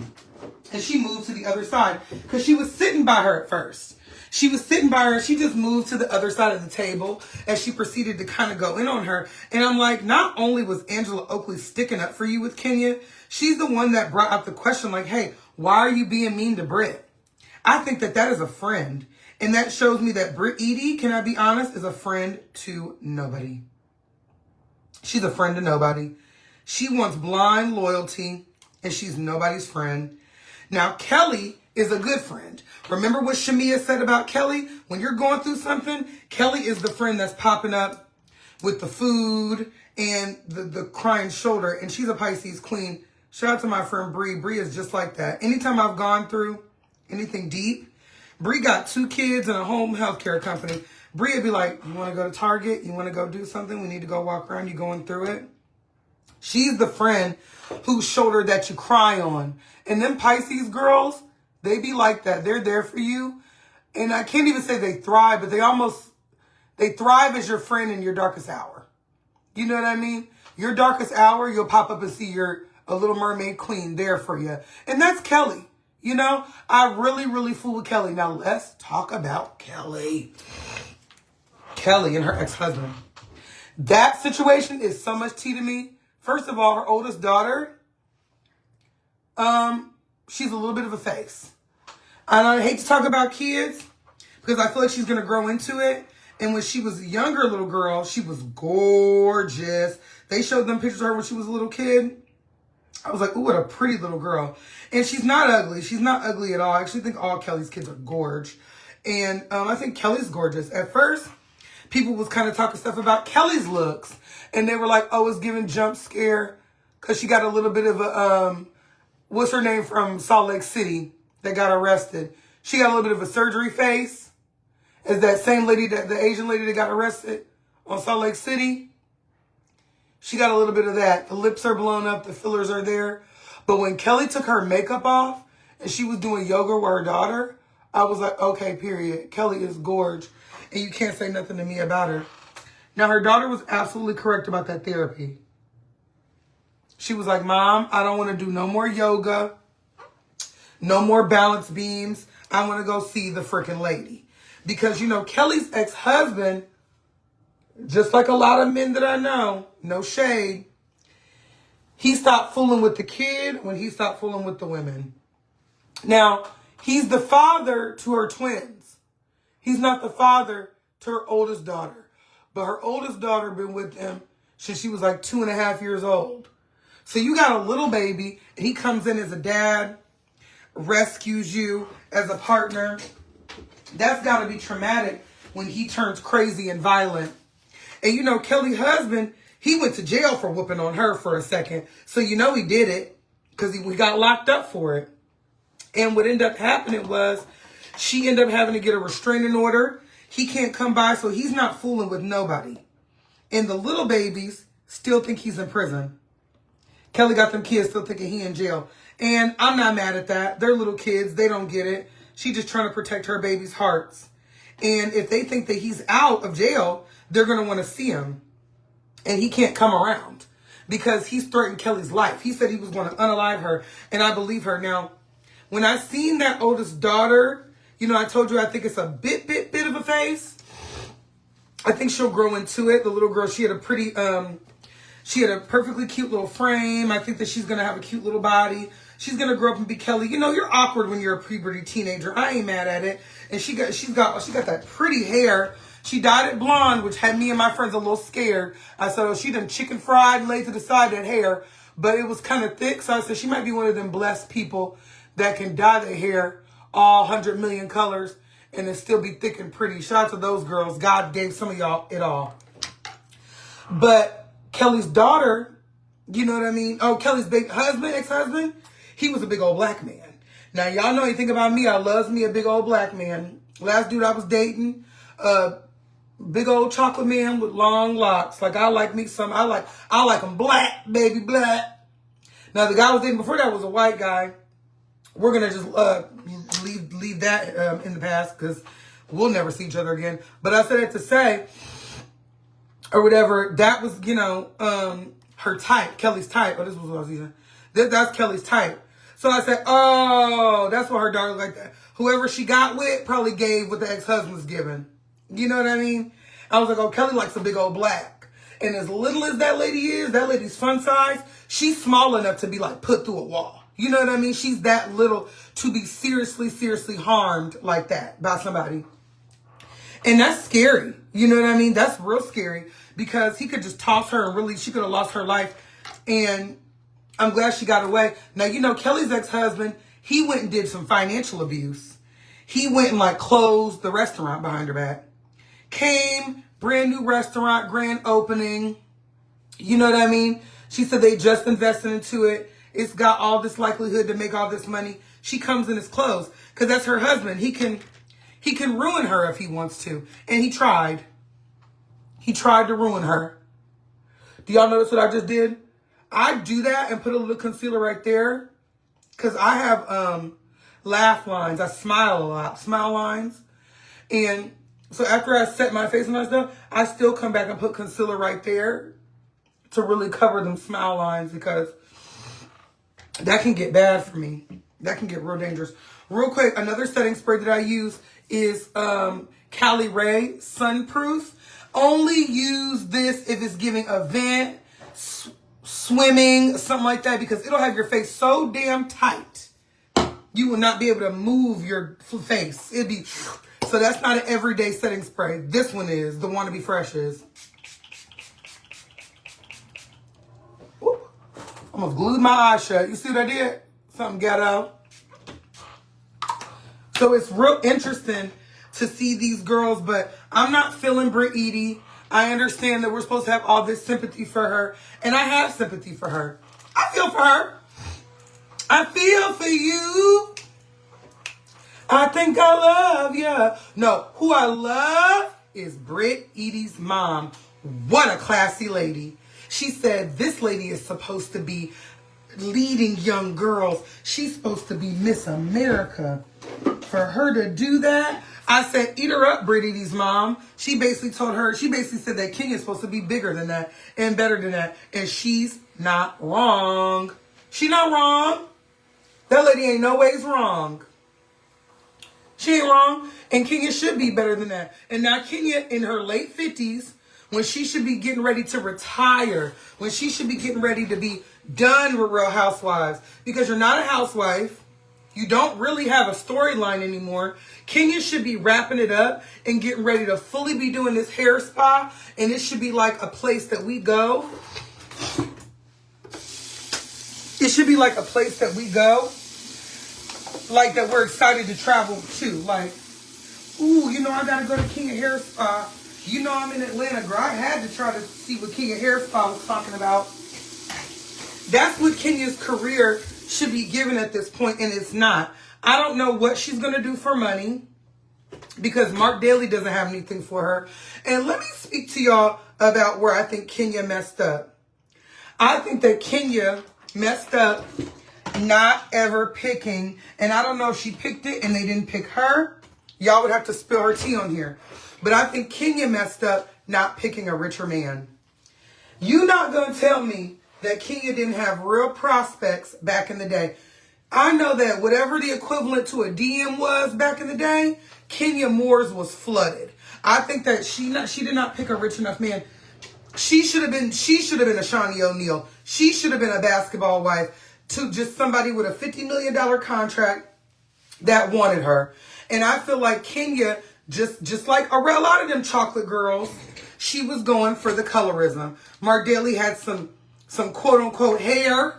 And she moved to the other side. Because she was sitting by her at first. She was sitting by her. She just moved to the other side of the table as she proceeded to kind of go in on her. And I'm like, not only was Angela Oakley sticking up for you with Kenya, she's the one that brought up the question like, hey, why are you being mean to Britt? I think that is a friend. And that shows me that Britt Edie, can I be honest, is a friend to nobody. She's a friend to nobody. She wants blind loyalty, and she's nobody's friend. Now, Kelly is a good friend. Remember what Shamia said about Kelly? When you're going through something, Kelly is the friend that's popping up with the food and the crying shoulder. And she's a Pisces queen. Shout out to my friend Bree. Bree is just like that. Anytime I've gone through anything deep, Bree got 2 kids and a home healthcare company. Bree would be like, you want to go to Target? You want to go do something? We need to go walk around. You going through it? She's the friend whose shoulder that you cry on. And them Pisces girls, they be like that. They're there for you. And I can't even say they thrive, but they thrive as your friend in your darkest hour. You know what I mean? Your darkest hour, you'll pop up and see a Little Mermaid queen there for you. And that's Kelly. You know, I really, really fool with Kelly. Now, let's talk about Kelly. Kelly and her ex-husband. That situation is so much tea to me. First of all, her oldest daughter, she's a little bit of a face. And I hate to talk about kids because I feel like she's going to grow into it. And when she was a younger little girl, she was gorgeous. They showed them pictures of her when she was a little kid. I was like, ooh, what a pretty little girl. And she's not ugly. She's not ugly at all. I actually think all Kelly's kids are gorge. And I think Kelly's gorgeous. At first, people was kind of talking stuff about Kelly's looks. And they were like, oh, it's giving jump scare. Because she got a little bit of a, what's her name from Salt Lake City that got arrested? She got a little bit of a surgery face. Is that same lady, the Asian lady that got arrested on Salt Lake City? She got a little bit of that. The lips are blown up. The fillers are there. But when Kelly took her makeup off and she was doing yoga with her daughter, I was like, okay, period. Kelly is gorge. And you can't say nothing to me about her. Now, her daughter was absolutely correct about that therapy. She was like, Mom, I don't want to do no more yoga. No more balance beams. I want to go see the freaking lady. Because, you know, Kelly's ex-husband, just like a lot of men that I know, no shade, he stopped fooling with the kid when he stopped fooling with the women. Now, he's the father to her twins. He's not the father to her oldest daughter. But her oldest daughter been with him since she was like 2.5 years old. So you got a little baby, and he comes in as a dad, rescues you as a partner. That's got to be traumatic when he turns crazy and violent. And you know, Kelly's husband, he went to jail for whooping on her for a second. So you know he did it because we got locked up for it. And what ended up happening was she ended up having to get a restraining order. He can't come by, so he's not fooling with nobody. And the little babies still think he's in prison. Kelly got them kids still thinking he in jail. And I'm not mad at that. They're little kids. They don't get it. She's just trying to protect her baby's hearts. And if they think that he's out of jail, they're going to want to see him. And he can't come around because he's threatened Kelly's life. He said he was going to unalive her. And I believe her. Now, when I seen that oldest daughter, you know, I told you I think it's a bit of a face. I think she'll grow into it. The little girl, she had a pretty, she had a perfectly cute little frame. I think that she's going to have a cute little body. She's going to grow up and be Kelly. You know, you're awkward when you're a puberty teenager. I ain't mad at it. And she got that pretty hair. She dyed it blonde, which had me and my friends a little scared. I said, oh, she done chicken fried and laid to the side that hair. But it was kind of thick. So I said, she might be one of them blessed people that can dye their hair all 100 million colors and it still be thick and pretty. Shout out to those girls. God gave some of y'all it all. But Kelly's daughter, you know what I mean? Oh, Kelly's big husband, ex-husband, he was a big old black man. Now, y'all know anything about me. I loves me a big old black man. Last dude I was dating, big old chocolate man with long locks. Like, I like me some, I like them black, baby, black. Now, the guy I was dating before that was a white guy. We're going to just leave that in the past because we'll never see each other again. But I said it to say, or whatever, that was, you know, her type, Kelly's type. Oh, this was what I was using. That's Kelly's type. So I said, oh, that's what her daughter like that. Whoever she got with probably gave what the ex-husband was giving. You know what I mean? I was like, oh, Kelly likes a big old black. And as little as that lady is, that lady's fun size, she's small enough to be like put through a wall. You know what I mean? She's that little to be seriously harmed like that by somebody. And that's scary. You know what I mean? That's real scary because he could just toss her and really, she could have lost her life. And I'm glad she got away. Now, you know, Kelly's ex-husband, he went and did some financial abuse. He went and like closed the restaurant behind her back. Came, brand new restaurant, grand opening. You know what I mean? She said they just invested into it. It's got all this likelihood to make all this money. She comes in his clothes because that's her husband. He can ruin her if he wants to. And he tried. He tried to ruin her. Do y'all notice what I just did? I do that and put a little concealer right there because I have laugh lines. I smile a lot. Smile lines. And so after I set my face and that stuff, I still come back and put concealer right there to really cover them smile lines because that can get bad for me. That can get real dangerous. Real quick, another setting spray that I use is Cali Ray Sunproof. Only use this if it's giving a vent, swimming, something like that, because it'll have your face so damn tight. You will not be able to move your face. It'd be, so that's not an everyday setting spray. This one is, the Wanna Be Fresh is. Almost glued my eyes shut. You see what I did? Something ghetto. So it's real interesting to see these girls, but I'm not feeling Brit Edie. I understand that we're supposed to have all this sympathy for her, and I have sympathy for her. I feel for her. I feel for you. I think I love you. No, who I love is Brit Edie's mom. What a classy lady. She said this lady is supposed to be leading young girls. She's supposed to be Miss America. For her to do that, I said, eat her up, Brit Edie's mom. She basically said that Kenya's supposed to be bigger than that and better than that. And she's not wrong. She not wrong. That lady ain't no ways wrong. She ain't wrong. And Kenya should be better than that. And now Kenya in her late 50s, when she should be getting ready to retire, when she should be getting ready to be done with Real Housewives, because you're not a housewife, you don't really have a storyline anymore. Kenya should be wrapping it up and getting ready to fully be doing this hair spa, and it should be like a place that we go. It should be like a place that we go, like that we're excited to travel to. Like, ooh, you know, I gotta go to Kenya Hair Spa. You know I'm in Atlanta, girl. I had to try to see what Kenya Hair Spa was talking about. That's what Kenya's career should be given at this point, and it's not. I don't know what she's going to do for money because Mark Daly doesn't have anything for her. And let me speak to y'all about where I think Kenya messed up. I think that Kenya messed up not ever picking, and I don't know if she picked it and they didn't pick her. Y'all would have to spill her tea on here. But I think Kenya messed up not picking a richer man. You're not going to tell me that Kenya didn't have real prospects back in the day. I know that whatever the equivalent to a DM was back in the day, Kenya Moore's was flooded. I think that she did not pick a rich enough man. She should have been a Shaunie O'Neal. She should have been a basketball wife to just somebody with a $50 million contract that wanted her. And I feel like Kenya, just like a lot of them chocolate girls, she was going for the colorism. Mark Daly had some quote-unquote hair.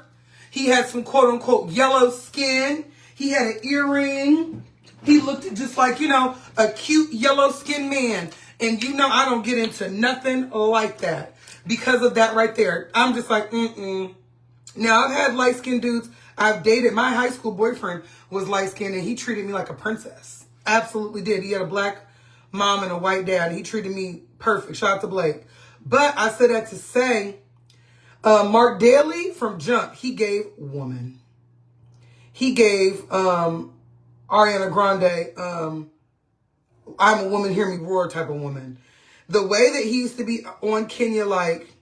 He had some quote-unquote yellow skin. He had an earring. He looked just like, you know, a cute yellow-skinned man. And you know I don't get into nothing like that. Because of that right there. I'm just like, Now, I've had light-skinned dudes. I've dated. My high school boyfriend was light-skinned, and he treated me like a princess. Absolutely did. He had a black mom and a white dad. And he treated me perfect. Shout out to Blake. But I said that to say, Mark Daly from Jump, he gave woman. He gave Ariana Grande, I'm a woman, hear me roar type of woman. The way that he used to be on Kenya, like,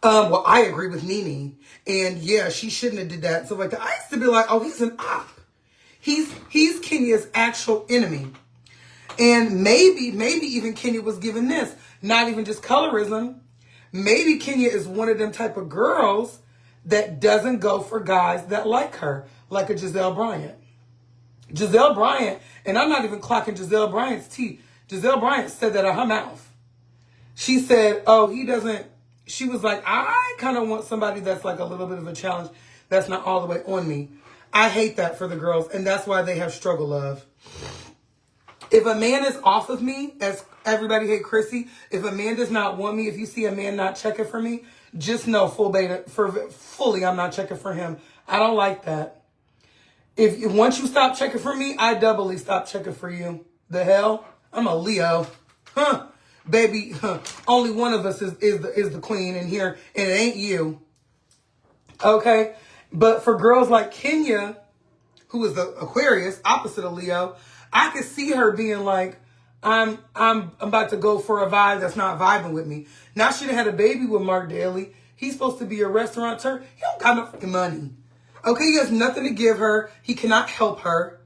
well, I agree with Nene. And yeah, she shouldn't have did that. And stuff like that. I used to be like, oh, he's an op. He's Kenya's actual enemy. And maybe even Kenya was given this. Not even just colorism. Maybe Kenya is one of them type of girls that doesn't go for guys that like her. Like a Giselle Bryant. Giselle Bryant, and I'm not even clocking Giselle Bryant's tea. Giselle Bryant said that out her mouth. She said, oh, he doesn't. She was like, I kind of want somebody that's like a little bit of a challenge. That's not all the way on me. I hate that for the girls. And that's why they have struggle love. If a man is off of me, as Everybody Hate Crissy, if a man does not want me, if you see a man not checking for me, just know fully I'm not checking for him. I don't like that. If once you stop checking for me, I doubly stop checking for you. The hell? I'm a Leo. Huh. Baby, only one of us is the queen in here, and it ain't you. Okay? But for girls like Kenya, who is the Aquarius, opposite of Leo, I could see her being like, I'm about to go for a vibe that's not vibing with me. Now she done had a baby with Mark Daly. He's supposed to be a restaurateur. He don't got no fucking money. Okay, he has nothing to give her. He cannot help her.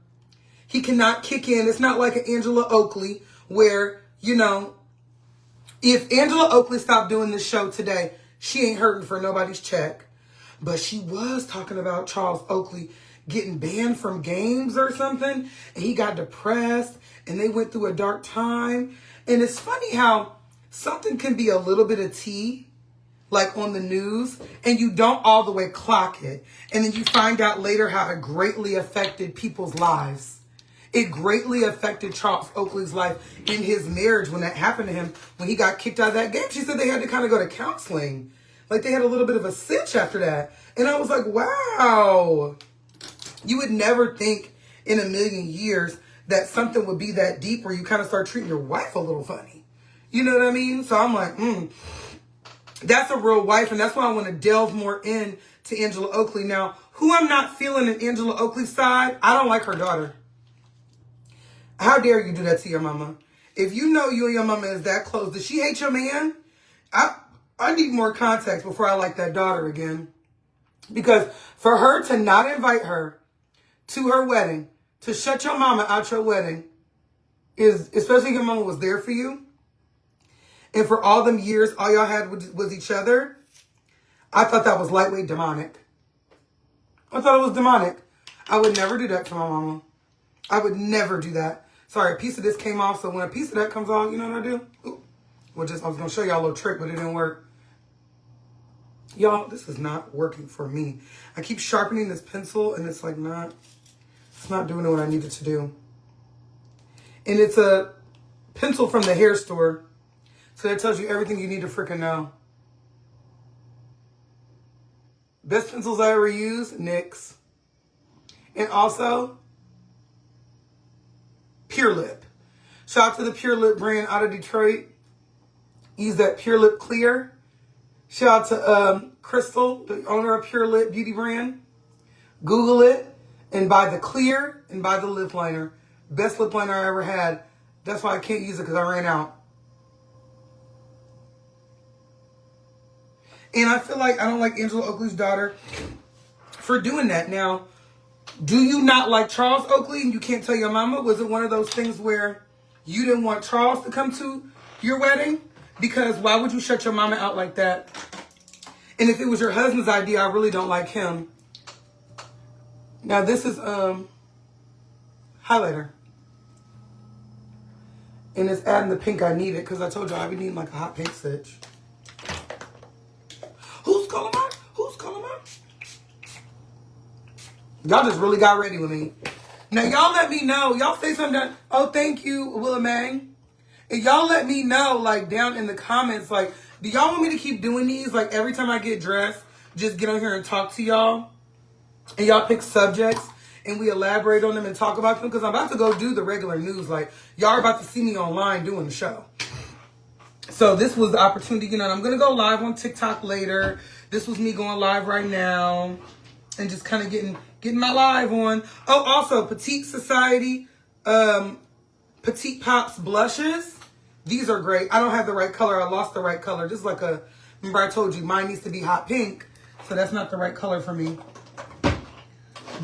He cannot kick in. It's not like an Angela Oakley where, you know, if Angela Oakley stopped doing this show today, she ain't hurting for nobody's check. But she was talking about Charles Oakley getting banned from games or something. And he got depressed and they went through a dark time. And it's funny how something can be a little bit of tea, like on the news, and you don't all the way clock it. And then you find out later how it greatly affected people's lives. It greatly affected Charles Oakley's life in his marriage when that happened to him, when he got kicked out of that game. She said they had to kind of go to counseling. Like they had a little bit of a cinch after that. And I was like, wow. You would never think in a million years that something would be that deep where you kind of start treating your wife a little funny. You know what I mean? So I'm like, that's a real wife. And that's why I want to delve more in to Angela Oakley. Now, who I'm not feeling in Angela Oakley's side, I don't like her daughter. How dare you do that to your mama? If you know you and your mama is that close, does she hate your man? I need more context before I like that daughter again. Because for her to not invite her to her wedding, to shut your mama out your wedding, is, especially if your mama was there for you, and for all them years, all y'all had was each other, I thought that was lightweight demonic. I thought it was demonic. I would never do that to my mama. I would never do that. Sorry, a piece of this came off, so when a piece of that comes off, you know what I do? Ooh. Well, I was going to show y'all a little trick, but it didn't work. Y'all, this is not working for me. I keep sharpening this pencil, and it's like it's not doing what I need it to do. And it's a pencil from the hair store, so that tells you everything you need to freaking know. Best pencils I ever used, NYX. And also, Pure Lip. Shout out to the Pure Lip brand out of Detroit. Use that Pure Lip Clear. Shout out to Crystal, the owner of Pure Lip Beauty brand. Google it and buy the clear and buy the lip liner. Best lip liner I ever had. That's why I can't use it, because I ran out. And I feel like I don't like Angela Oakley's daughter for doing that. Now, do you not like Charles Oakley and you can't tell your mama? Was it one of those things where you didn't want Charles to come to your wedding? Because why would you shut your mama out like that? And if it was your husband's idea, I really don't like him. Now this is highlighter. And it's adding the pink I needed, because I told you I've been needing like a hot pink stitch. Who's calling out? Who's calling out? Y'all just really got ready with me. Now y'all let me know. Y'all say something that, oh, thank you, Willa Mang. And y'all let me know, like, down in the comments, like, do y'all want me to keep doing these? Like, every time I get dressed, just get on here and talk to y'all. And y'all pick subjects, and we elaborate on them and talk about them. Because I'm about to go do the regular news. Like, y'all are about to see me online doing the show. So this was the opportunity, you know, and I'm going to go live on TikTok later. This was me going live right now. And just kind of getting my live on. Oh, also, Petite Society, Petite Pops blushes. These are great. I don't have the right color. I lost the right color. This is like a, remember I told you, mine needs to be hot pink. So that's not the right color for me.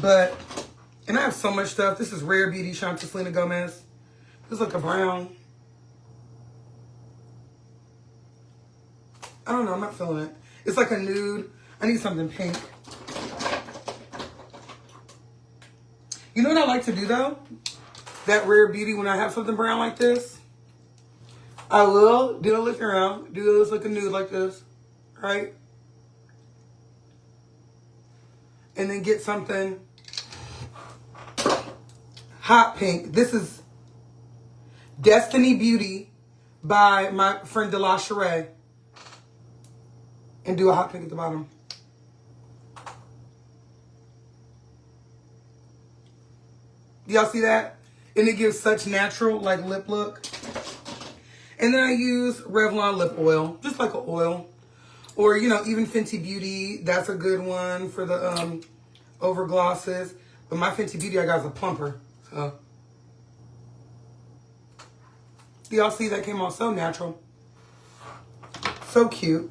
But, and I have so much stuff. This is Rare Beauty, shout out to Selena Gomez. This is like a brown. I don't know, I'm not feeling it. It's like a nude. I need something pink. You know what I like to do though? That Rare Beauty, when I have something brown like this, I will do a look around, do this like a nude like this, right? And then get something hot pink. This is Destiny Beauty by my friend DeLaChere. And do a hot pink at the bottom. Do y'all see that? And it gives such natural, like, lip look. And then I use Revlon lip oil, just like an oil. Or, you know, even Fenty Beauty, that's a good one for the over glosses. But my Fenty Beauty I got is a plumper. So, do y'all see that came out so natural? So cute.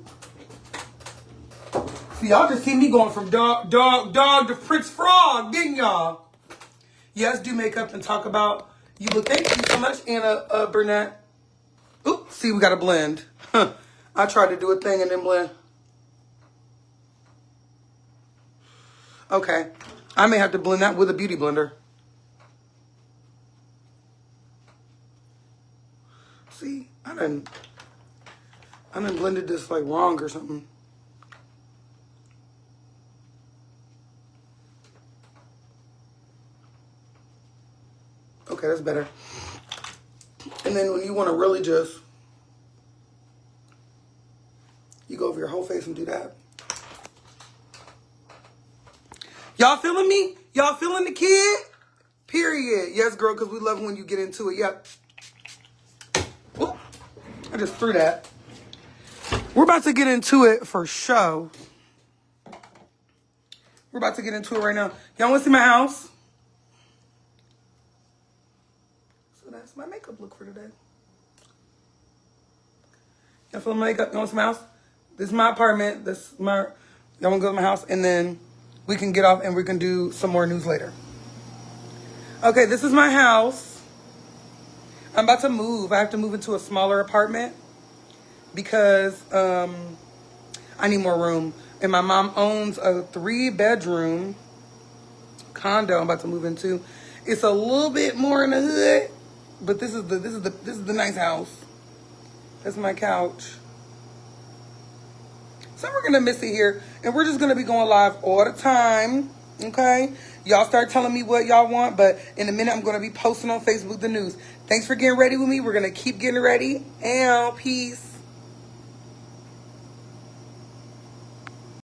See, y'all just see me going from dog to Prince Frog, didn't y'all? Yes, do makeup and talk about you. But thank you so much, Anna Burnett. Oops, see, we got to blend. I tried to do a thing and then blend. Okay, I may have to blend that with a beauty blender. See, I done blended this like wrong or something. Okay, that's better. And then when you want to really just, you go over your whole face and do that. Y'all feeling me? Y'all feeling the kid? Period. Yes, girl, because we love when you get into it. Yep. Oop, I just threw that. We're about to get into it for show. We're about to get into it right now. Y'all want to see my house? So that's my makeup look for today. Y'all feel my makeup? Y'all want to see my house? This is my apartment. This is my... Y'all want to go to my house? And then we can get off and we can do some more news later. Okay, this is my house. I'm about to move. I have to move into a smaller apartment because I need more room. And my mom owns a 3-bedroom condo I'm about to move into. It's a little bit more in the hood, but this is the nice house. That's my couch. So we're gonna miss it here, and we're just gonna be going live all the time. Okay, y'all start telling me what y'all want, but in a minute I'm gonna be posting on Facebook the news. Thanks for getting ready with me. We're gonna keep getting ready, and peace.